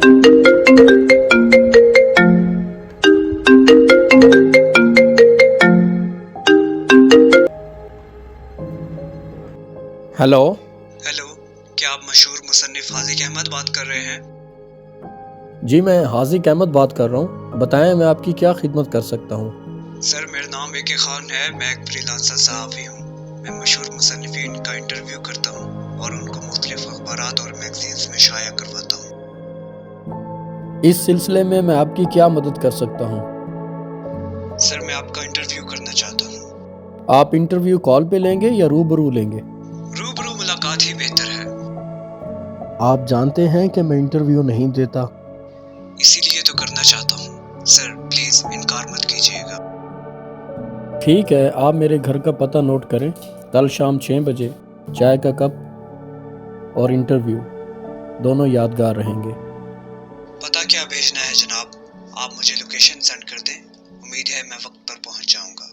Hello. Hello, क्या आप मशहूर मुसन्निफ हाज़िक अहमद बात कर रहे हैं? जी, मैं हाज़िक अहमद बात कर रहा हूँ। बताएं, मैं आपकी क्या खिदमत कर सकता हूँ। सर, मेरा नाम ए के खान है। मैं एक फ्रीलांसर सहाफ़ी हूँ। मैं मशहूर मुसन्निफीन का इंटरव्यू करता हूँ और उनको मुख्तलिफ अखबारात और मैगज़ीन्स में शाया करवाता हूँ। इस सिलसिले में मैं आपकी क्या मदद कर सकता हूँ। सर, मैं आपका इंटरव्यू करना चाहता हूँ। आप इंटरव्यू कॉल पे लेंगे या रूबरू लेंगे? रूबरू मुलाकात ही बेहतर है। आप जानते हैं कि मैं इंटरव्यू नहीं देता। इसीलिए तो करना चाहता हूँ। सर, प्लीज़ इनकार मत कीजिएगा। ठीक है, आप मेरे घर का पता नोट करें। कल शाम 6 बजे चाय का कप और इंटरव्यू दोनों यादगार रहेंगे। पता क्या भेजना है जनाब? आप मुझे लोकेशन सेंड कर दें। उम्मीद है मैं वक्त पर पहुँच जाऊँगा।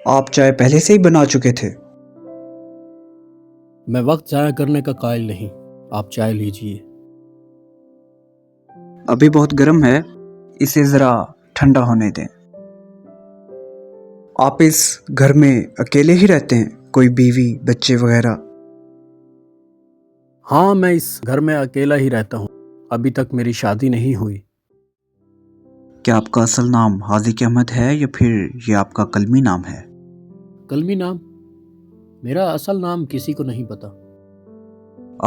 आप चाय पहले से ही बना चुके थे? मैं वक्त ज़ाया करने का कायल नहीं। आप चाय लीजिए। अभी बहुत गर्म है, इसे ज़रा ठंडा होने दें। आप इस घर में अकेले ही रहते हैं? कोई बीवी, बच्चे वगैरह? हाँ, मैं इस घर में अकेला ही रहता हूँ। अभी तक मेरी शादी नहीं हुई। क्या आपका असल नाम हाज़िक अहमद है या फिर ये आपका कलमी नाम है? कलमी नाम? मेरा असल नाम किसी को नहीं पता।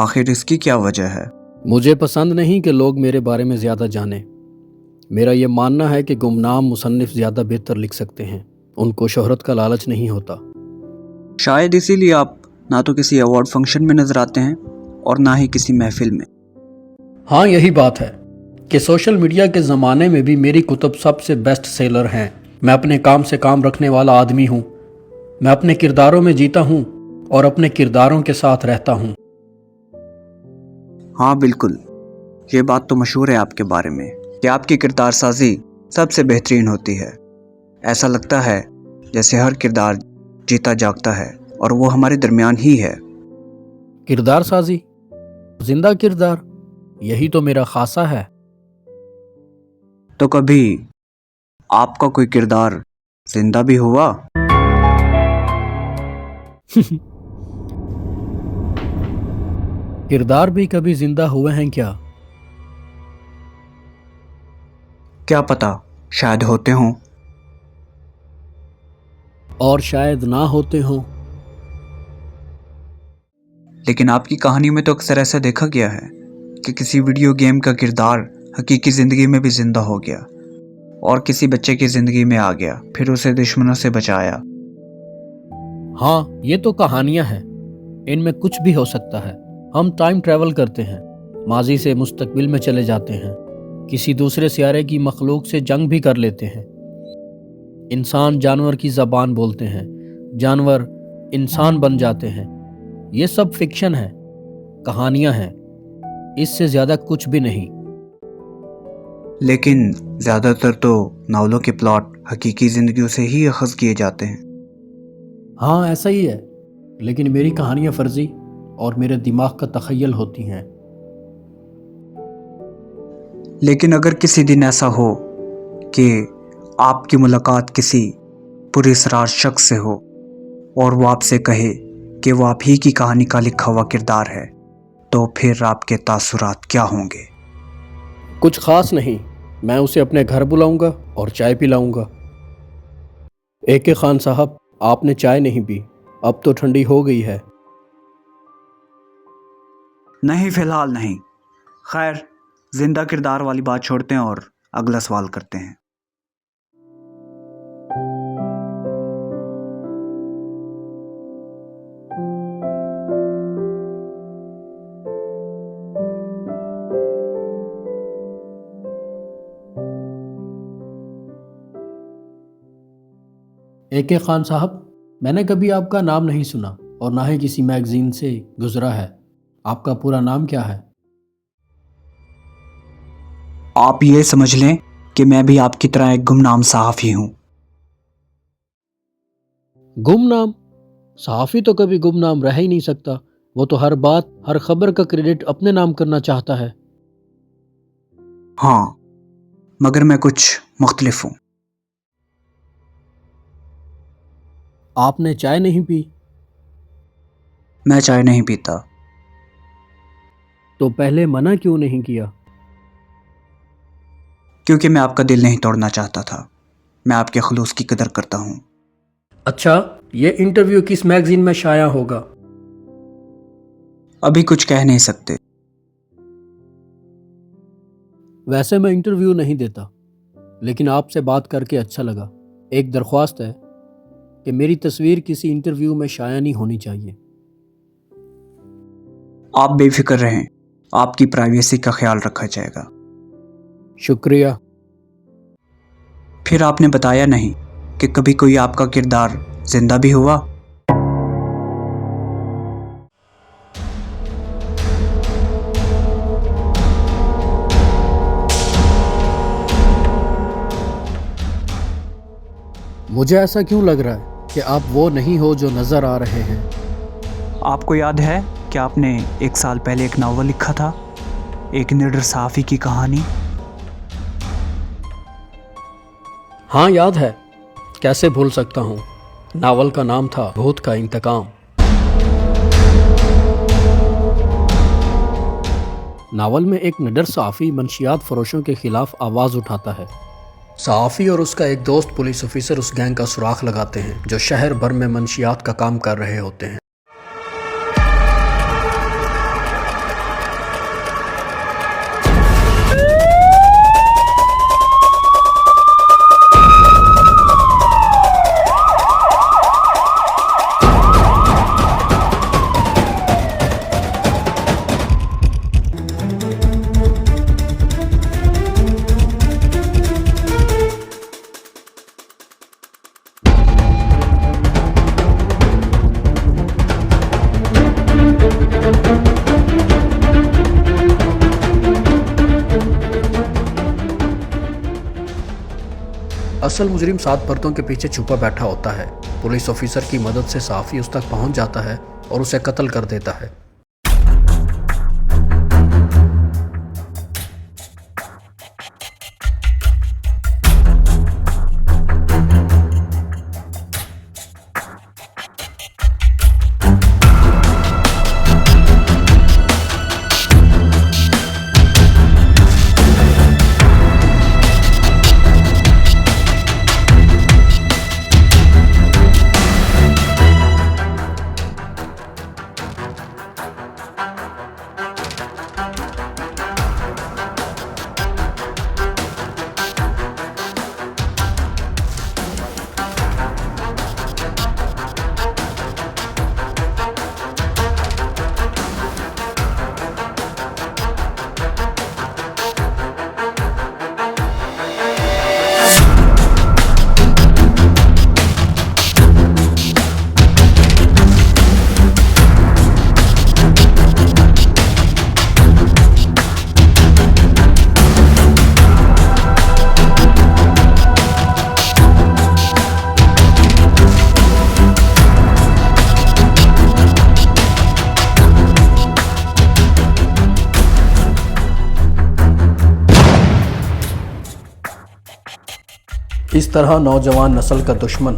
आखिर इसकी क्या वजह है? मुझे पसंद नहीं कि लोग मेरे बारे में ज़्यादा जानें। मेरा ये मानना है कि गुमनाम मुसन्निफ ज़्यादा बेहतर लिख सकते हैं। उनको शोहरत का लालच नहीं होता। शायद इसीलिए आप ना तो किसी अवार्ड फंक्शन में नजर आते हैं और ना ही किसी महफिल में। हाँ, यही बात है कि सोशल मीडिया के ज़माने में भी मेरी कुतुब सबसे बेस्ट सेलर हैं। मैं अपने काम से काम रखने वाला आदमी हूँ। मैं अपने किरदारों में जीता हूँ और अपने किरदारों के साथ रहता हूँ। हाँ बिल्कुल, ये बात तो मशहूर है आपके बारे में कि आपकी किरदार साजी सबसे बेहतरीन होती है। ऐसा लगता है जैसे हर किरदार जीता जागता है और वो हमारे दरमियान ही है। किरदार साजी, जिंदा किरदार, यही तो मेरा खासा है। तो कभी आपका कोई किरदार जिंदा भी हुआ? किरदार भी कभी जिंदा हुए हैं क्या? क्या पता, शायद होते हों। और शायद ना होते हों। लेकिन आपकी कहानी में तो अक्सर ऐसा देखा गया है कि किसी वीडियो गेम का किरदार हकीकी ज़िंदगी में भी ज़िंदा हो गया और किसी बच्चे की ज़िंदगी में आ गया, फिर उसे दुश्मनों से बचाया। हाँ, ये तो कहानियां हैं। इनमें कुछ भी हो सकता है। हम टाइम ट्रैवल करते हैं, माजी से मुस्तकबिल में चले जाते हैं, किसी दूसरे सियारे की मखलूक से जंग भी कर लेते हैं। इंसान जानवर की ज़बान बोलते हैं, जानवर इंसान बन जाते हैं। ये सब फिक्शन है, कहानियां हैं। इससे ज़्यादा कुछ भी नहीं। लेकिन ज़्यादातर तो नावलों के प्लॉट हकीकी ज़िंदगियों से ही अखज़ किए जाते हैं। हाँ, ऐसा ही है, लेकिन मेरी कहानियां फर्जी और मेरे दिमाग का तखय्युल होती हैं। लेकिन अगर किसी दिन ऐसा हो कि आपकी मुलाकात किसी पुरअसरार शख्स से हो और वो आपसे कहे कि वो आप ही की कहानी का लिखा हुआ किरदार है, तो फिर आपके तासुरात क्या होंगे? कुछ खास नहीं। मैं उसे अपने घर बुलाऊंगा और चाय पिलाऊंगा। AK खान साहब, आपने चाय नहीं पी, अब तो ठंडी हो गई है। नहीं, फिलहाल नहीं। खैर, जिंदा किरदार वाली बात छोड़ते हैं और अगला सवाल करते हैं। AK खान साहब, मैंने कभी आपका नाम नहीं सुना और ना ही किसी मैगजीन से गुजरा है। आपका पूरा नाम क्या है? आप ये समझ लें कि मैं भी आपकी तरह एक गुमनाम सहाफ़ी हूँ। गुमनाम? सहाफ़ी तो कभी गुमनाम रह ही नहीं सकता। वो तो हर बात, हर खबर का क्रेडिट अपने नाम करना चाहता है। हाँ, मगर मैं कुछ मुख्तलिफ हूँ। आपने चाय नहीं पी? मैं चाय नहीं पीता। तो पहले मना क्यों नहीं किया? क्योंकि मैं आपका दिल नहीं तोड़ना चाहता था। मैं आपके खलूस की कदर करता हूँ। अच्छा, ये इंटरव्यू किस मैगजीन में शाया होगा? अभी कुछ कह नहीं सकते। वैसे मैं इंटरव्यू नहीं देता, लेकिन आपसे बात करके अच्छा लगा। एक दरख्वास्त है कि मेरी तस्वीर किसी इंटरव्यू में शाया नहीं होनी चाहिए। आप बेफिक्र रहें, आपकी प्राइवेसी का ख्याल रखा जाएगा। शुक्रिया। फिर आपने बताया नहीं कि कभी कोई आपका किरदार जिंदा भी हुआ? मुझे ऐसा क्यों लग रहा है कि आप वो नहीं हो जो नजर आ रहे हैं? आपको याद है कि आपने 1 साल पहले एक नावल लिखा था, एक निडर सहाफ़ी की कहानी? हाँ, याद है। कैसे भूल सकता हूँ। नावल का नाम था भूत का इंतकाम। नावल में एक निडर सहाफ़ी मंशियात फरोशों के खिलाफ आवाज़ उठाता है। सहाफ़ी और उसका एक दोस्त पुलिस ऑफिसर उस गैंग का सुराख लगाते हैं जो शहर भर में मंशियात का काम कर रहे होते हैं। असल मुजरिम 7 पर्दों के पीछे छुपा बैठा होता है। पुलिस ऑफिसर की मदद से सहाफ़ी उस तक पहुंच जाता है और उसे कत्ल कर देता है। इस तरह नौजवान नस्ल का दुश्मन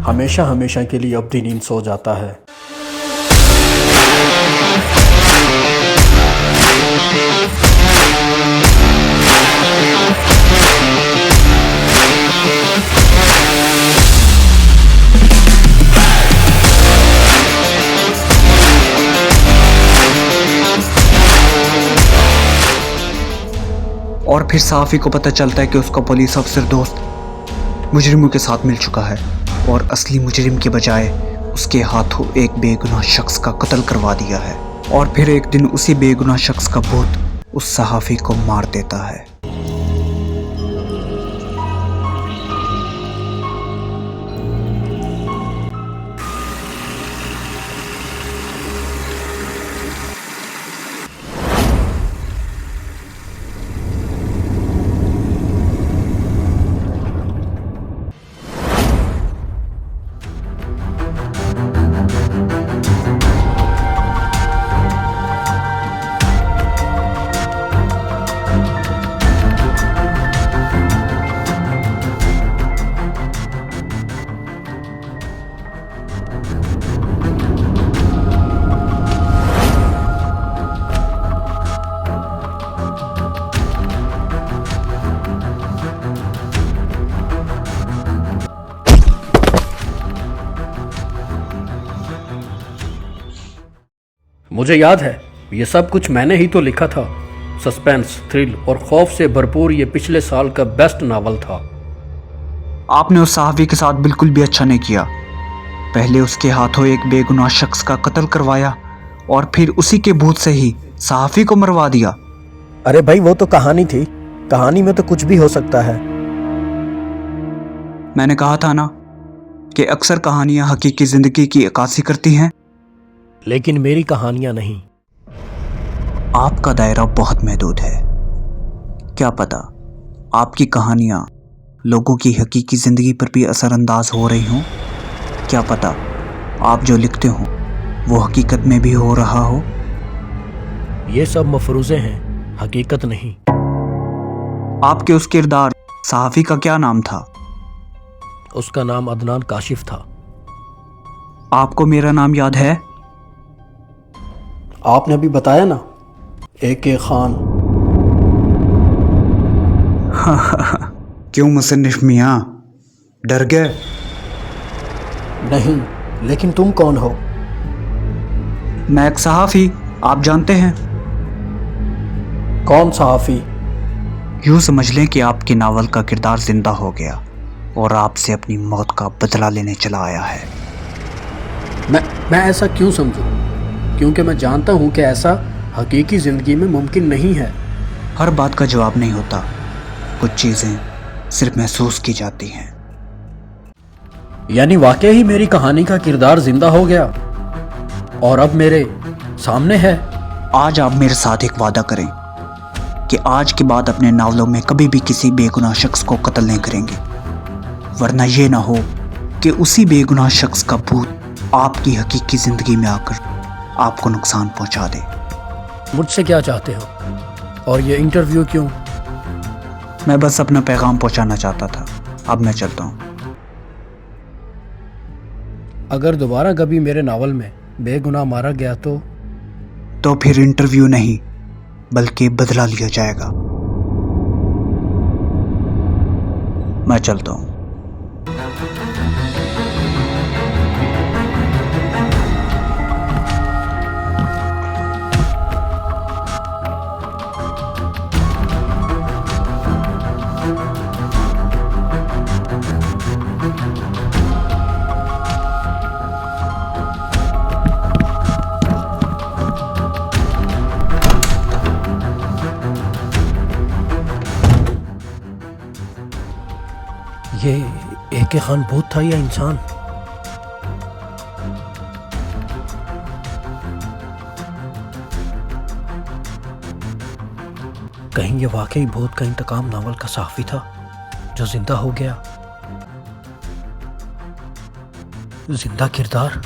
हमेशा हमेशा के लिए अपनी नींद सो जाता है। और फिर सहाफ़ी को पता चलता है कि उसका पुलिस अफसर दोस्त मुजरिमों के साथ मिल चुका है और असली मुजरिम के बजाय उसके हाथों एक बेगुनाह शख्स का कत्ल करवा दिया है। और फिर एक दिन उसी बेगुनाह शख्स का भूत उस सहाफ़ी को मार देता है। मुझे याद है, ये सब कुछ मैंने ही तो लिखा था। सस्पेंस, थ्रिल और खौफ से भरपूर ये पिछले साल का बेस्ट नावल था। आपने उस सहाफ़ी के साथ बिल्कुल भी अच्छा नहीं किया। पहले उसके हाथों एक बेगुनाह शख्स का कत्ल करवाया और फिर उसी के भूत से ही सहाफ़ी को मरवा दिया। अरे भाई, वो तो कहानी थी। कहानी में तो कुछ भी हो सकता है। मैंने कहा था ना कि अक्सर कहानियां हकीकी जिंदगी की अक्कासी करती हैं। लेकिन मेरी कहानियां नहीं। आपका दायरा बहुत महदूद है। क्या पता आपकी कहानियां लोगों की हकीकी जिंदगी पर भी असरअंदाज हो रही हों। क्या पता आप जो लिखते हो वो हकीकत में भी हो रहा हो। ये सब मफरूज़े हैं, हकीकत नहीं। आपके उस किरदार सहाफ़ी का क्या नाम था? उसका नाम अदनान काशिफ था। आपको मेरा नाम याद है? आपने अभी बताया ना, AK खान। क्यों मुसन्निफ मियाँ, डर गए? नहीं, लेकिन तुम कौन हो? मैं एक सहाफ़ी, आप जानते हैं। कौन सहाफ़ी? यूँ समझ लें कि आपके नावल का किरदार जिंदा हो गया और आपसे अपनी मौत का बदला लेने चला आया है। मैं ऐसा क्यों समझूं? क्योंकि मैं जानता हूं कि ऐसा हकीकी ज़िंदगी में मुमकिन नहीं है। हर बात का जवाब नहीं होता, कुछ चीज़ें सिर्फ महसूस की जाती हैं। यानी वाकई ही मेरी कहानी का किरदार जिंदा हो गया और अब मेरे सामने है। आज आप मेरे साथ एक वादा करें कि आज के बाद अपने नावलों में कभी भी किसी बेगुनाह शख्स को कत्ल नहीं करेंगे, वरना ये ना हो कि उसी बेगुनाह शख्स का भूत आपकी हकीकी जिंदगी में आकर आपको नुकसान पहुंचा दे। मुझसे क्या चाहते हो? और ये इंटरव्यू क्यों? मैं बस अपना पैगाम पहुंचाना चाहता था। अब मैं चलता हूं। अगर दोबारा कभी मेरे नावल में बेगुनाह मारा गया तो फिर इंटरव्यू नहीं बल्कि बदला लिया जाएगा। मैं चलता हूं। ये AK खान भूत था या इंसान? कहीं ये वाकई भूत का इंतकाम नावल का सहाफ़ी था जो जिंदा हो गया? जिंदा किरदार